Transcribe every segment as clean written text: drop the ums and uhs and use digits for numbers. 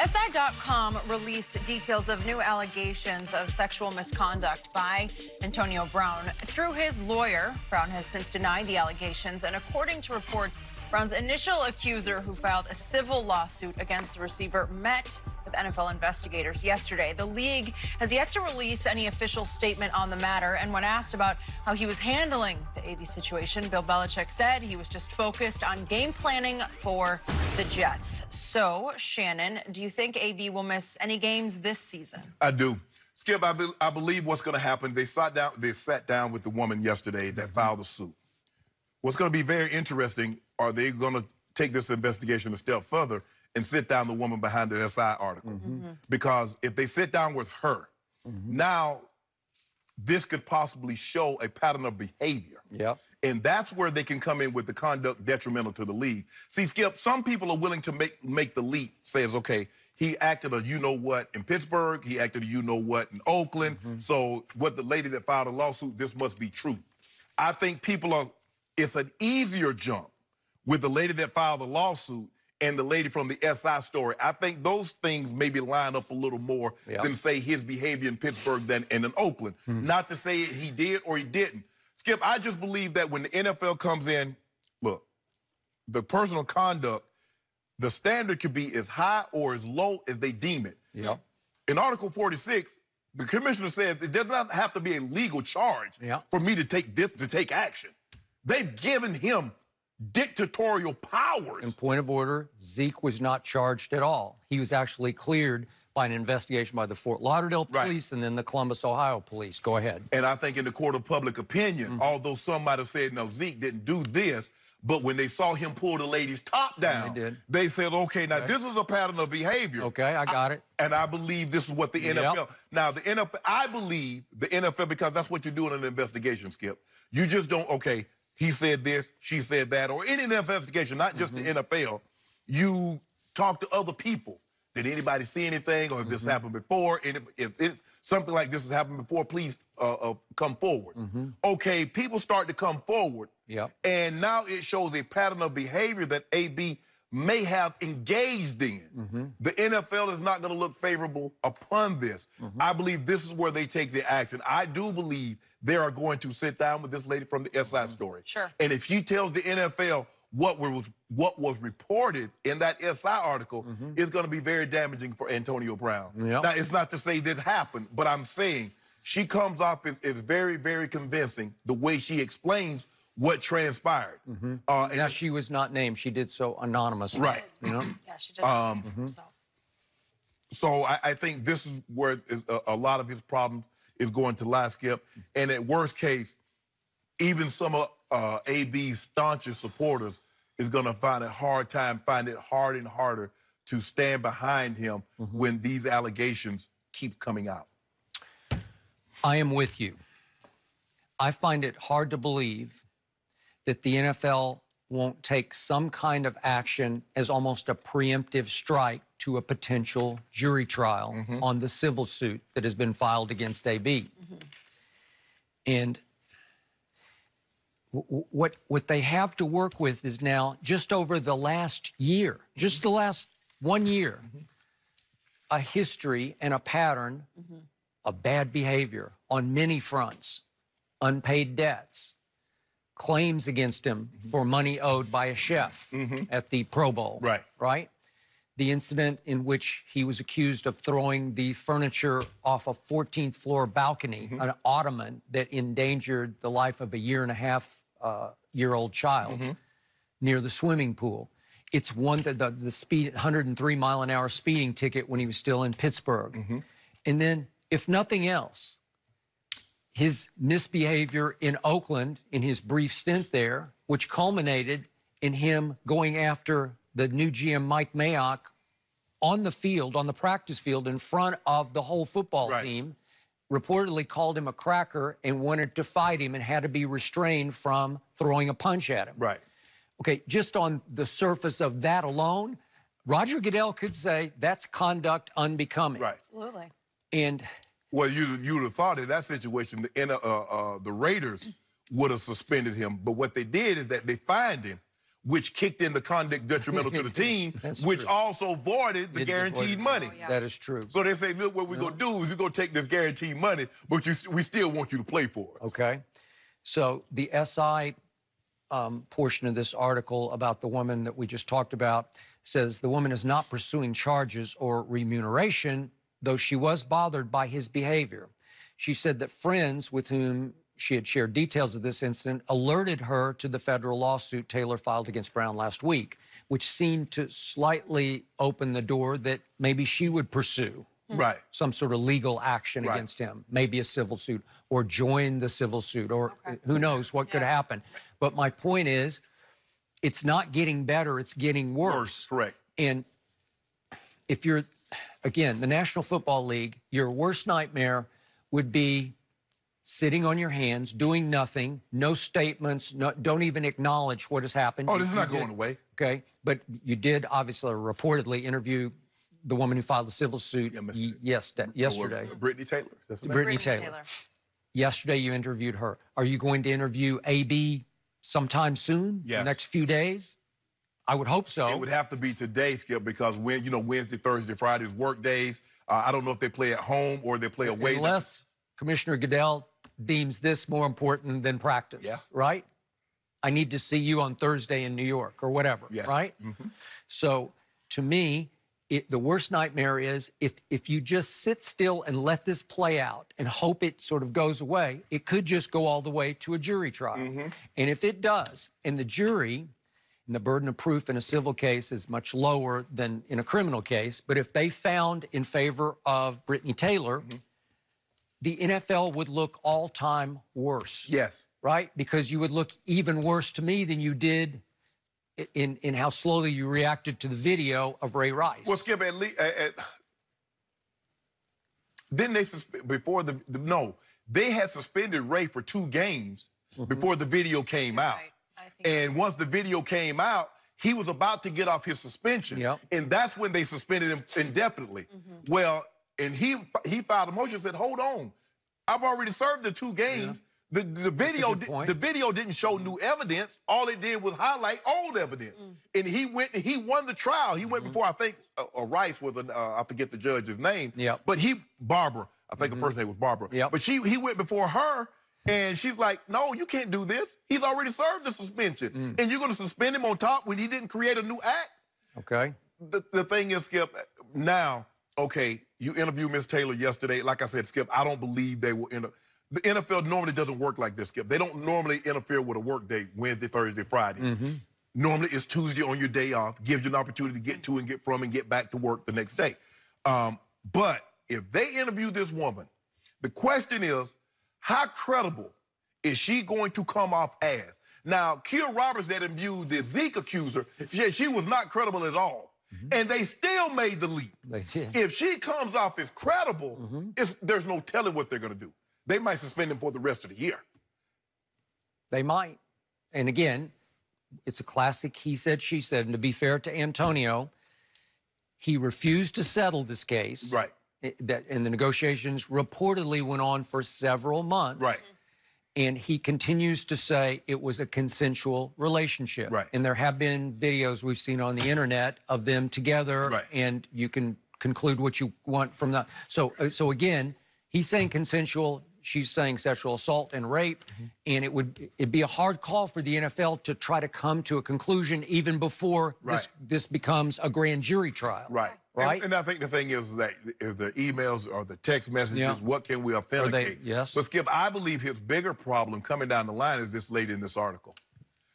SI.com released details of new allegations of sexual misconduct by Antonio Brown. Through his lawyer, Brown has since denied the allegations, and according to reports, Brown's initial accuser, who filed a civil lawsuit against the receiver, met with NFL investigators yesterday. The league has yet to release any official statement on the matter, and when asked about how he was handling the AB situation, Bill Belichick said he was just focused on game planning for the Jets. So, Shannon, do you think AB will miss any games this season? I do. Skip, I believe what's going to happen, they sat down with the woman yesterday that filed the suit. What's going to be very interesting, are they going to take this investigation a step further and sit down the woman behind the SI article? Because if they sit down with her, now this could possibly show a pattern of behavior. Yep. And that's where they can come in with the conduct detrimental to the league. See, Skip, some people are willing to make the leap, says, okay, he acted a you-know-what in Pittsburgh, he acted a you-know-what in Oakland, so what the lady that filed a lawsuit, this must be true. I think it's an easier jump with the lady that filed the lawsuit and the lady from the SI story. I think those things maybe line up a little more than, say, his behavior in Pittsburgh and in Oakland. Not to say he did or he didn't. Skip, I just believe that when the NFL comes in, look, the personal conduct, the standard could be as high or as low as they deem it. In Article 46, the commissioner says it does not have to be a legal charge for me to take action. They've given him dictatorial powers. In point of order, Zeke was not charged at all. He was actually cleared by an investigation by the Fort Lauderdale police and then the Columbus, Ohio police. Go ahead. And I think in the court of public opinion, although some might have said, no, Zeke didn't do this, but when they saw him pull the lady's top down, they said, okay, now this is a pattern of behavior. Okay, I got it. And I believe this is what the NFL, now the NFL, I believe the NFL, because that's what you do in an investigation, Skip. You just don't, okay, he said this, she said that, or any investigation, not just the NFL, you talk to other people. Did anybody see anything, or if this happened before? And if it's something like this has happened before, please come forward. Okay, people start to come forward, and now it shows a pattern of behavior that AB may have engaged in. The NFL is not going to look favorable upon this. I believe this is where they take the action. I do believe they are going to sit down with this lady from the SI story. And if she tells the NFL what was reported in that SI article, is going to be very damaging for Antonio Brown. Now, it's not to say this happened, but I'm saying she comes off as very, very convincing the way she explains what transpired. Now, she was not named. She did so anonymously. Right. You know? Yeah, she did herself. So I think this is where a lot of his problems is going to lie, Skip. And at worst case, even some of AB's staunchest supporters is going to find it hard and harder to stand behind him when these allegations keep coming out. I am with you. I find it hard to believe that the NFL won't take some kind of action as almost a preemptive strike to a potential jury trial on the civil suit that has been filed against AB. And what they have to work with is now, just over the last year, just the last 1 year, a history and a pattern of bad behavior on many fronts, unpaid debts, claims against him for money owed by a chef at the Pro Bowl, right? The incident in which he was accused of throwing the furniture off a 14th floor balcony, an ottoman that endangered the life of a 1.5-year-old child near the swimming pool. It's one that the speed, 103-mile-an-hour speeding ticket when he was still in Pittsburgh. And then, if nothing else, his misbehavior in Oakland in his brief stint there, which culminated in him going after the new GM Mike Mayock on the field, on the practice field, in front of the whole football team, reportedly called him a cracker and wanted to fight him and had to be restrained from throwing a punch at him. Okay, just on the surface of that alone, Roger Goodell could say that's conduct unbecoming. Absolutely. And well, you would have thought in that situation, the Raiders would have suspended him. But what they did is that they fined him, which kicked in the conduct detrimental to the team, which also voided the guaranteed money. Oh, yeah. That is true. So they say, look, what we're going to do is we're going to take this guaranteed money, but we still want you to play for us. Okay. So the SI portion of this article about the woman that we just talked about says the woman is not pursuing charges or remuneration, though she was bothered by his behavior. She said that friends with whom she had shared details of this incident alerted her to the federal lawsuit Taylor filed against Brown last week, which seemed to slightly open the door that maybe she would pursue some sort of legal action against him, maybe a civil suit, or join the civil suit, or who knows what could happen. But my point is, it's not getting better, it's getting worse. Correct. And if you're, again, the National Football League, your worst nightmare would be sitting on your hands, doing nothing, no statements, don't even acknowledge what has happened. Oh, this is not going away. Okay, but you did obviously reportedly interview the woman who filed the civil suit yesterday. Brittany Taylor. That's Brittany Taylor. Yesterday you interviewed her. Are you going to interview AB sometime soon? Yes. The next few days? I would hope so. It would have to be today, Skip, because Wednesday, Thursday, Friday is work days. I don't know if they play at home or they play away. Unless Commissioner Goodell deems this more important than practice, right? I need to see you on Thursday in New York or whatever, right? So to me, the worst nightmare is if you just sit still and let this play out and hope it sort of goes away, it could just go all the way to a jury trial. And if it does, and the jury, and the burden of proof in a civil case is much lower than in a criminal case, but if they found in favor of Brittany Taylor, the NFL would look all-time worse. Yes. Right? Because you would look even worse to me than you did in how slowly you reacted to the video of Ray Rice. Well, Skip, at least, didn't they before no, they had suspended Ray for 2 games before the video came out. And once the video came out, he was about to get off his suspension. And that's when they suspended him indefinitely. Well, and he filed a motion and said, hold on, I've already served the 2 games. The video didn't show new evidence. All it did was highlight old evidence. And he went and he won the trial. He went before, I think, Rice was, I forget the judge's name. But Barbara, I think her first name was Barbara. But he went before her, and she's like, no, you can't do this. He's already served the suspension. And you're going to suspend him on top when he didn't create a new act? Okay. The thing is, Skip, now, okay, you interviewed Ms. Taylor yesterday. Like I said, Skip, I don't believe they will the NFL normally doesn't work like this, Skip. They don't normally interfere with a work day, Wednesday, Thursday, Friday. Normally it's Tuesday on your day off, gives you an opportunity to get to and get from and get back to work the next day. But if they interview this woman, the question is, how credible is she going to come off as? Now, Kia Roberts that interviewed the Zeke accuser, she was not credible at all. And they still made the leap. They did. If she comes off as credible, there's no telling what they're going to do. They might suspend him for the rest of the year. They might. And again, it's a classic he said, she said. And to be fair to Antonio, he refused to settle this case. Right. And the negotiations reportedly went on for several months. Right. And he continues to say it was a consensual relationship. Right. And there have been videos we've seen on the internet of them together. Right. And you can conclude what you want from that. So again, he's saying consensual. She's saying sexual assault and rape, and it'd be a hard call for the NFL to try to come to a conclusion even before this becomes a grand jury trial. Right. And I think the thing is that if the emails or the text messages, what can we authenticate? Yes. But Skip, I believe his bigger problem coming down the line is this lady in this article,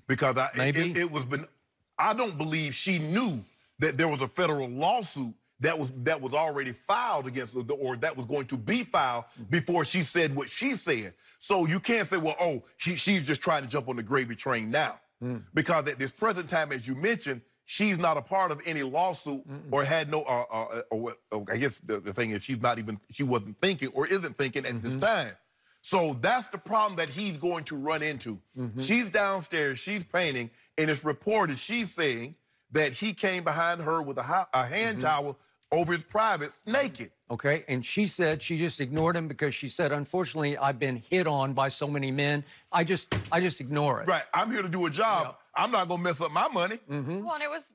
because I don't believe she knew that there was a federal lawsuit that was already filed against her, or that was going to be filed before she said what she said. So you can't say, well, oh, she's just trying to jump on the gravy train now. Because at this present time, as you mentioned, she's not a part of any lawsuit or had no, I guess the thing is she wasn't thinking or isn't thinking at this time. So that's the problem that he's going to run into. She's downstairs, she's painting, and it's reported she's saying that he came behind her with a hand towel over his privates, naked. Okay, and she said she just ignored him because she said, unfortunately, I've been hit on by so many men. I just ignore it. Right, I'm here to do a job. I'm not going to mess up my money. Well, and it was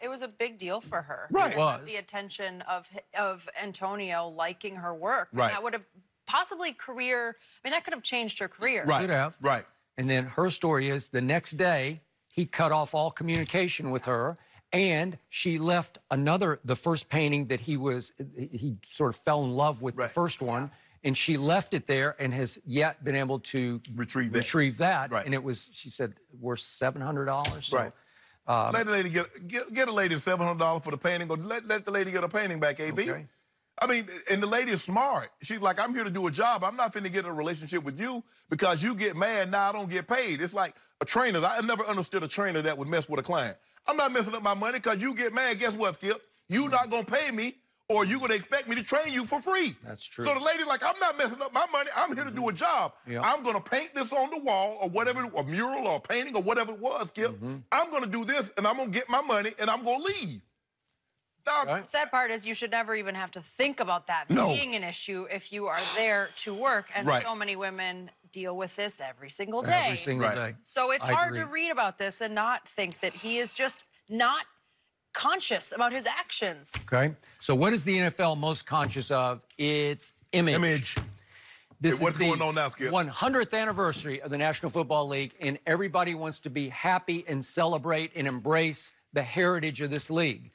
it was a big deal for her. Right. It was. The attention of Antonio liking her work. Right. And that would have possibly that could have changed her career. Right. Could have. Right. And then her story is the next day, he cut off all communication with her, and she left the first painting that he sort of fell in love with the first one, and she left it there and has yet been able to retrieve that. Right. And it was, she said, worth $700. So, Right. Let the lady get a lady $700 for the painting, or let the lady get a painting back, AB. Okay. I mean, and the lady is smart. She's like, I'm here to do a job. I'm not finna get in a relationship with you because you get mad, now I don't get paid. It's like a trainer. I never understood a trainer that would mess with a client. I'm not messing up my money because you get mad. Guess what, Skip? You not gonna pay me, or you gonna expect me to train you for free. That's true. So the lady's like, I'm not messing up my money. I'm here to do a job. Yep. I'm gonna paint this on the wall or whatever, a mural or a painting or whatever it was, Skip. I'm gonna do this and I'm gonna get my money and I'm gonna leave. Now, The sad part is you should never even have to think about that being an issue if you are there to work. And so many women deal with this every single day. Every single day. So it's hard to read about this and not think that he is just not conscious about his actions. Okay. So what is the NFL most conscious of? It's image. This what's is the going on now, Skip? 100th anniversary of the National Football League, and everybody wants to be happy and celebrate and embrace the heritage of this league.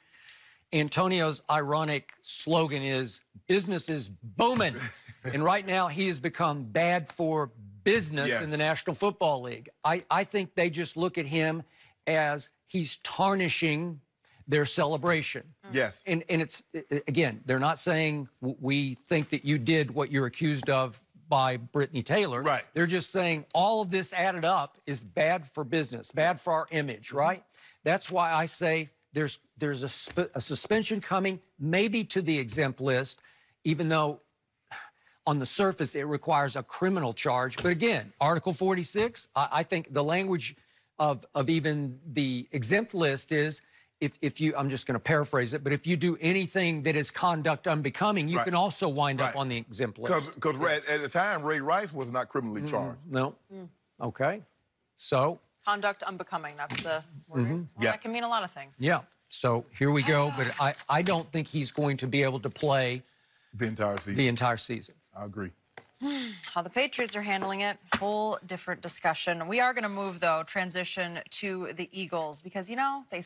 Antonio's ironic slogan is, business is booming. And right now, he has become bad for business in the National Football League. I think they just look at him as he's tarnishing their celebration. Yes. And it's, again, they're not saying we think that you did what you're accused of by Brittany Taylor. Right. They're just saying all of this added up is bad for business, bad for our image, right? That's why I say there's a suspension coming, maybe to the exempt list, even though on the surface it requires a criminal charge. But again, Article 46, I think the language of even the exempt list is, if you, I'm just going to paraphrase it, but if you do anything that is conduct unbecoming, you can also wind up on the exempt list. Because at the time, Ray Rice was not criminally charged. No. Okay. So. Conduct unbecoming, that's the word. Well, that can mean a lot of things. Yeah. So here we go. But I don't think he's going to be able to play the entire season. I agree. How the Patriots are handling it, whole different discussion. We are going to move, though, transition to the Eagles because, you know, they